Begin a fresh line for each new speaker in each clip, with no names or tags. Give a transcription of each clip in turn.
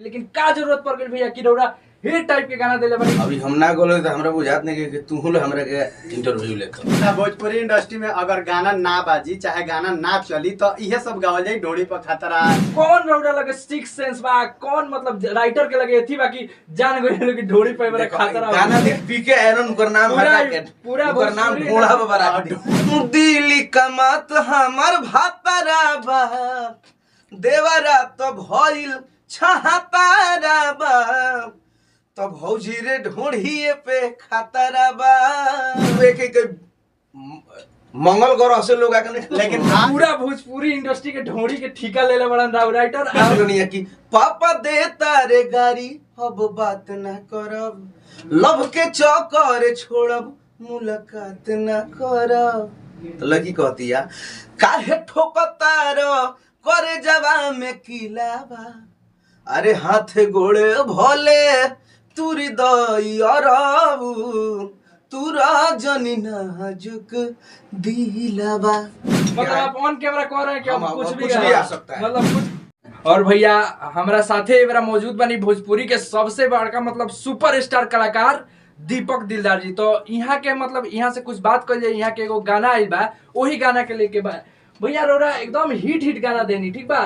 लेकिन का जरूरत पड़ गई भैया कि रौरा हिट टाइप के गाना देले बनी।
अभी हम ना बोले तो हमरा बुझात नहीं कि तू हमरा के इंटरव्यू लेकर
भोजपुरी इंडस्ट्री में अगर गाना ना बाजी चाहे गाना ना चली तो इहे सब गावल जाई ढोड़ी पर खतरा।
कौन रौरा लगे सिक्स सेंस बा, कौन मतलब राइटर के लगे एथी बाकी जान गइल कि ढोड़ी पे मेरा खतरा
गाना देख पीके आयरन उनकर नाम हटा के
पूरा
उनकर नाम घोड़ा बबरा दिल्ली कमात हमर भातरा बा देवरा तो भइल छहातारा बा तो भौजी रे ढोढ़िए पे खतरा बा एक मंगल ग्रह से लोग आके
लेकिन
पूरा भोजपुरी इंडस्ट्री के ढोड़ी के ठिका लेले बड़न राइटर
दुनिया की पापा दे तारे गाड़ी अब बात ना करब लव के चौकर छोड़ब मुलाकात ना करब तो लगी कहतिया काहे ठोकतार करे जवा में किलावा अरे हाथ गोड़े भोले तुरी दई अरबू तुरा जनी नाजुक दिलावा।
मतलब आप ऑन कैमरा कह रहे हैं कि
हम
कुछ भी
आ सकता है
मतलब कुछ। और भैया हमारा साथे मेरा मौजूद बनी भोजपुरी के सबसे बड़का मतलब सुपरस्टार कलाकार दीपक दिलदार जी। तो यहाँ के मतलब यहाँ से कुछ बात कर जाए, यहाँ के एगो गाना आइल बा वही गाना के लेके बा भैया रौरा एकदम हिट गाना देनी ठीक बा।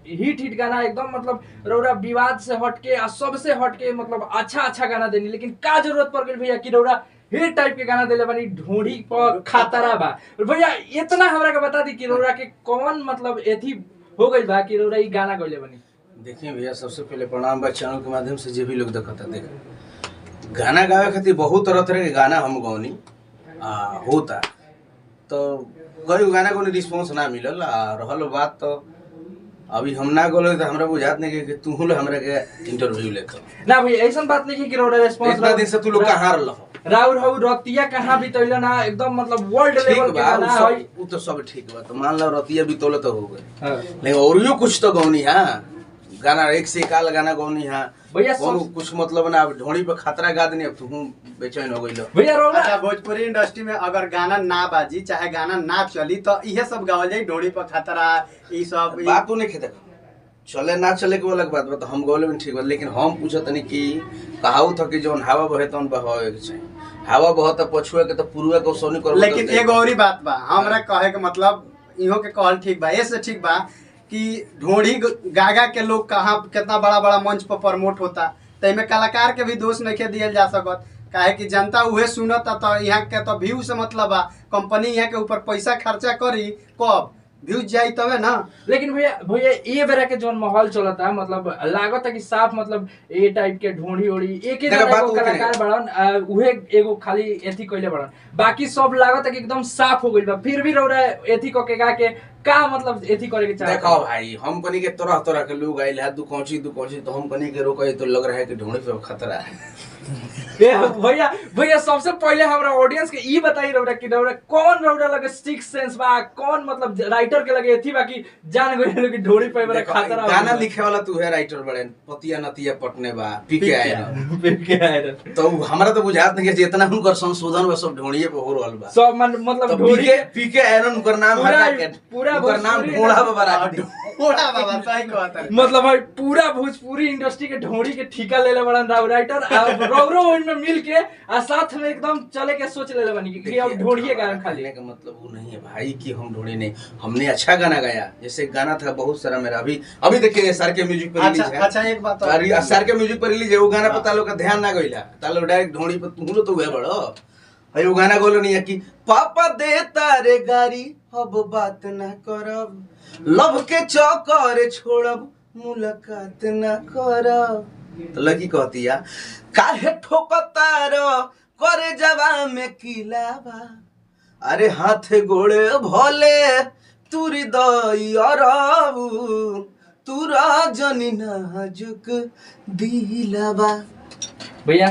हिट गाना एकदम मतलब रौरा विवाद से हटके आ सबसे हटके मतलब अच्छा गाना देनी, लेकिन का जरूरत पड़ गई भैया कि रौरा हिट टाइप के गाना देले बनी ढोड़ी पर खतरा बा। भैया इतना हमरा के बता दी कि रौरा के कौन मतलब एथी हो गई बा कि रौरा ई गाना गइले बनी।
देखिए भैया सबसे पहले प्रणाम बा चैनल के माध्यम से जो भी लोग देखता देख गाना गावे खातिर बहुत तरह के गाना हम गौनी होता तो कई गाना को रिस्पांस ना मिलल रहल बात तो अभी हम ना गोले तो हमरा बुझात नहीं कि तू हमरा के इंटरव्यू लेकर
ना भैया ऐसा बात नहीं कि रौरा रिस्पांस
इतना दिन से तू लोग कहां रहल
राउर हउ रतिया कहां बितैला ना एकदम मतलब वर्ल्ड लेवल के गाना है
वो तो सब ठीक बा तो मान लो रतिया बितौले तो हो गए
हां
लेकिन और कुछ तो गौनी हां गाना एक से एक गाना गौनी हां
भैया
कुछ मतलब ना ढोड़ी पे खतरा गा देनी अब तू बेचैन हो गइल
भैया रौरा।
अच्छा भोजपुरी इंडस्ट्री में अगर गाना ना बाजी चाहे गाना ना चली तो इहे सब गावल जाई ढोड़ी पर खतरा ई सब
बात तो नहीं खेते चले ना चले के अलग बात बा तो हम गोले में ठीक बा लेकिन हम पूछत नहीं कि कहावत है कि जौन हवा बहे तौन बहावे के चाहिए हवा बहत पछुए के तो पूर्वे को सोनी कर।
लेकिन एगो औरी बात बा हमरा कहे के मतलब इहो के कहल ठीक बा ऐसे ठीक बा कि ढोड़ी गागा के लोग कहाँ कितना बड़ा बड़ा मंच पर प्रमोट होता तो इनमें कलाकार के भी दोष नहीं दिया जा सकत काहे कि जनता उहे सुनता तो यहाँ के तो व्यू से मतलब बा कंपनी यहाँ के ऊपर पैसा खर्चा करी कब व्यूज जाई तबे ना।
लेकिन भैया ये बेरा के जोन माहौल चलता मतलब लागत है कि साफ मतलब ए टाइप के ढोंढी ओढ़ी एक ही कलाकार बड़न उहे एगो खाली एथी कइले बड़न बाकी सब लागत है कि एकदम साफ हो गइल बा फिर भी रौरा एथी क के गा के का मतलब एथी करे के चाहे।
देखो भाई हम कनी के तरह के लोग आइल है दुखौची तो हम कनी के रोके तो लग रहा है कि ढोंढी पे खतरा है।
भैया सबसे पहले हमरा ऑडियंस के ई बताई रौरा कि रौरा कौन रौरा लगे सिक्स सेंस बा, कौन मतलब राइटर के लगे एथी बाकी जान गइल कि ढोड़ी पे मेरा खतरा
गाना लिखे वाला तू है राइटर बड़े पतिया नतिया पटने बा पीके आए तो हमरा तो बुझात नहीं कि जितना उनकर संशोधन बा सब ढोंढिए पे हो रहल बा
सब मतलब
ढोड़ी पीके आयरन उनकर नाम हटा के
पूरा
उनकर नाम घोड़ा बबरा
घोड़ा बाबा सही कहता है।
मतलब भाई पूरा भोजपुरी इंडस्ट्री के ढोड़ी के ठिका लेले बड़न राइटर रौरो इनमें मिल के आ साथ में एकदम चले के सोच लेले बनी कि अब ढोड़िए गाना खा ले
का मतलब वो नहीं है भाई कि हम ढोड़ी नहीं हमने अच्छा गाना गाया जैसे गाना था बहुत सारा मेरा अभी देखिए एसआर के म्यूजिक पर रिलीज है।
अच्छा एक बात
एसआर के म्यूजिक पर रिलीज है वो गाना पता लोग का ध्यान ना गइला तालो डायरेक्ट ढोड़ी पर तू तो हुए बड़ो भाई वो गाना गोलो नहीं है कि पापा दे तारे गाड़ी अब बात ना करब लव के चौकर छोड़ब मुलाकात ना करब तो लगी कहतिया काहे ठोकतार करे जवा में किलावा अरे हाथ गोड़े भोले तुरी दई अरबू तुरा जनी नाजुक दिलावा।
भैया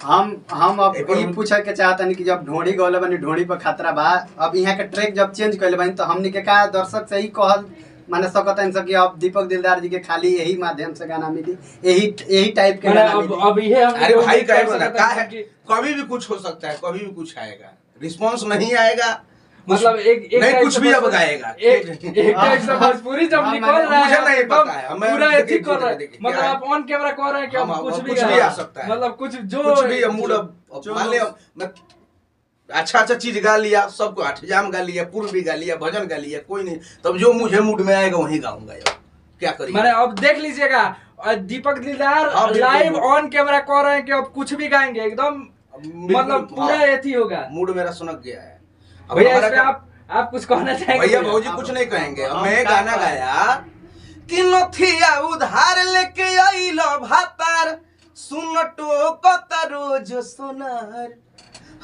हम अब ये पूछे के चाहतनी कि जब ढोड़ी गौले बनी ढोड़ी पर खतरा बा अब यहाँ के ट्रैक जब चेंज कैले बनी तो हमनी के का दर्शक से ही कहल माने सकत है कि अब दीपक दिलदार जी के खाली यही माध्यम से गाना मिली यही टाइप के गाना मिली।
अब ये
अरे भाई का है कभी भी कुछ हो सकता है कभी भी कुछ आएगा रिस्पांस नहीं आएगा
मतलब एक
नहीं,
टाइप
कुछ
से
भी अब
भोजपुरी-
गाएगा।
एक टाइप से भोजपुरी जब
हाँ,
निकल रहा
मुझे
है
नहीं
एकदम
पता है, मैं
पूरा
देखिए,
एथी कर रहा है,
देखिए,
मतलब
क्या है?
आप ऑन कैमरा कह रहे हैं कि
हम
अब कुछ भी
कुछ भी
गाएगा।
आ सकता है।
मतलब कुछ जो
कुछ भी मूड मान लिया मैं अच्छा चीज गा लिया, सबको अठजाम गा लिया, पूर्व भी गा लिया, भजन गा लिया, कोई नहीं, तब जो मुझे मूड में आएगा वही गाऊंगा यार, क्या करिए।
मैंने अब देख लीजिएगा दीपक दिलदार
हाँ, बिल्कुल,
लाइव
बिल्कुल।
ऑन कैमरा कह रहे हैं कि अब कुछ भी गाएंगे एकदम, मतलब पूरा
हाँ।
एथी होगा।
मूड मेरा सुनक गया है। अब
भैया
हमारा
इसमें
क्या-
आप कुछ कहना चाहेंगे?
भैया भौजी कुछ नहीं कहेंगे। अब मैं
क्या
गाना
कहें?
गाया कि नथिया उधार लेके आइलो भातार, सुन टोकता रोज सोनार,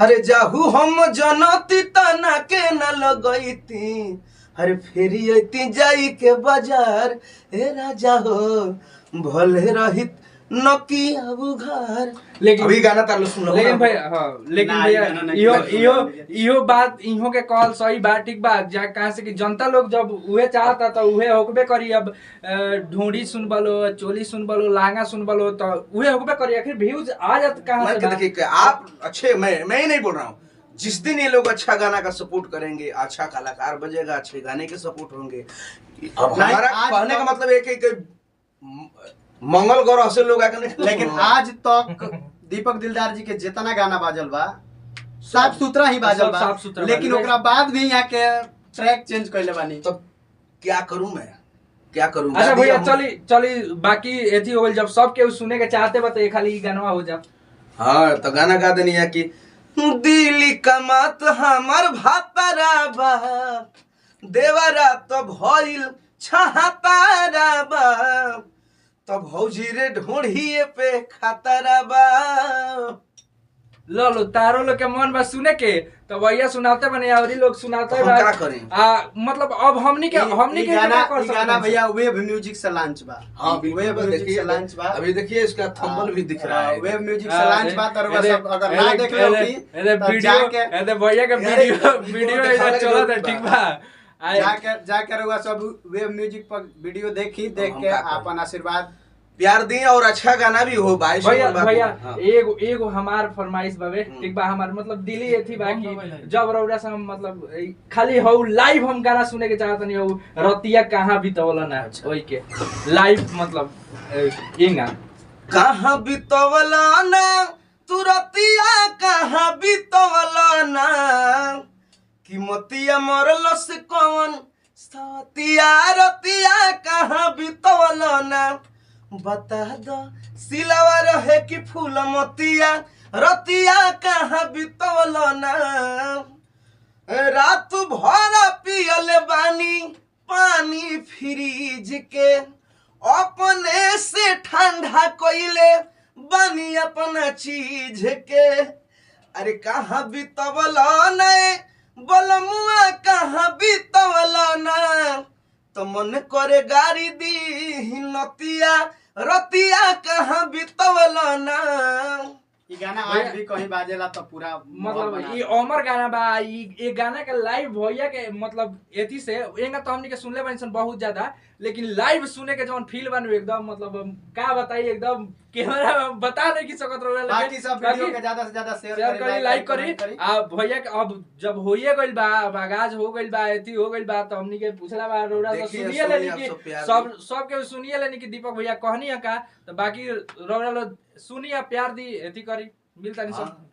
अरे जाहू हम जनती तना के न लगैती, अरे फेरी अती जाई के बाजार, ए राजा हो भले रहित नकी अब घर।
लेकिन
अभी गाना तालो सुन लो।
लेकिन भैया हाँ लेकिन
ना,
भैया
गाना नहीं
इहो
सुना
इहो
भैया।
इहो बात इहो के कहल सही बात ठीक बा, जा कहां से कि जनता लोग जब उहे चाहता तो उहे होकबे करी। अब ढूंढी सुन बलो, चोली सुन बलो, लहंगा सुन बलो, तो उहे होकबे करी। आखिर व्यूज आ जात कहां
मान
से
के
बा?
देखिए कि आप अच्छे, मैं ही नहीं बोल रहा हूँ, जिस दिन ये लोग अच्छा गाना का सपोर्ट करेंगे, अच्छा कलाकार बजेगा, अच्छे गाने के सपोर्ट होंगे। अब
नहीं,
हमारा
आज
कहने का
तक-
मतलब एक एक मंगल ग्रह से लोग आके नहीं,
लेकिन आज तक दीपक दिलदार जी के जितना गाना बाजल बा साफ सुथरा ही बाजल
सब
बा,
साफ सुथरा
लेकिन
बाजल।
ओकरा बाद भी यहाँ के ट्रैक चेंज कैले बानी।
तो क्या करूं मैं, क्या करूं?
अच्छा
दादी,
भैया
हम-
चली चली बाकी एथी हो गइल, जब सब के सुने के चाहते बा तो ये खाली गाना हो जा।
हाँ तो गाना गा देनी है कि दिल्ली कमात हमर भातारा बा, देवरा तो भइल छहातारा बा, तो भौजी रे ढूंढिए पे खातारा बा।
लो लो तारो लोग के मन बा सुने के, तो भैया सुनाते बने और ही लोग सुनाते
हम
बा।
का करें?
मतलब अब हमनी के
ई
क्या
गाना
कर
ई
सकते
गाना
हैं?
भैया वेब म्यूजिक से लॉन्च बा।
हाँ
वेब
बिल्कुल,
म्यूजिक
देखिए
से लॉन्च बा।
अभी देखिए इसका थंबल भी दिख रहा है।
वेब म्यूजिक से लॉन्च बा, तर
अरे,
सब अगर ना देख लो
अरे,
की
अरे
तो
वीडियो
जाके
अरे भैया के
अरे,
वीडियो
वीडियो
वीडियो
दिखाने
इधर
के
चलत है
जरूरत
ठीक
बा।
बा।
जाके रहुआ सब वेब म्यूजिक पर वीडियो देखी, देख
हम
के
का करें?
अपन आशीर्वाद
प्यार दिए और अच्छा गाना भी हो भाई।
भैया
सुन बात
भैया
हाँ।
एगो एगो हमार फरमाइश बावे ठीक बा। हमार मतलब दिली एथी बा कि जब रौरा से हम मतलब खाली हो लाइव हम गाना सुने के चाहत नहीं हो, रतिया कहां बितवला ना ओई के लाइव मतलब इंगा
कहाँ बितवला ना तू रतिया, कहाँ बितवला ना कि मोतिया मरल से कौन सतिया, रतिया कहाँ बितवला ना बता दो सिलवा रहे कि फूल मोतिया, रतिया कहाँ बितवला ना रात भर पियल बानी पानी फ्रिज के, अपने से ठंडा कोइले बानी अपना चीज के, अरे कहाँ बितवला ना बलमुआ, कहाँ बितवला ना तो मन करे गाड़ी दी नतिया, रतिया कहाँ बितवला ना।
ई गाना आज भी कहीं बाजेला तो पूरा
मतलब ई अमर गाना बा। ई गाना के लाइव भैया के मतलब एथी से एंगा तो हमनी के सुनले बानी सन बहुत ज्यादा, लेकिन लाइव सुने के जवन फील बन एकदम मतलब का बताई, एकदम कैमरा में बता नहीं की सकत रहे।
बाकी सब वीडियो के ज्यादा से ज्यादा शेयर
करी लाइक करी। आ भैया के अब जब होइए गइल बा, आगाज हो गइल बा, एथी हो गइल बा, तो हमनी के पूछला बा रौरा तो
देखिए,
सुनिए लेनी
सुनिए,
कि
आप सब प्यार
सब के सुनिए लेनी कि दीपक भैया कहनी है का, तो बाकी रौरा लो सुनिए प्यार दी एथी करी मिलता नहीं सब।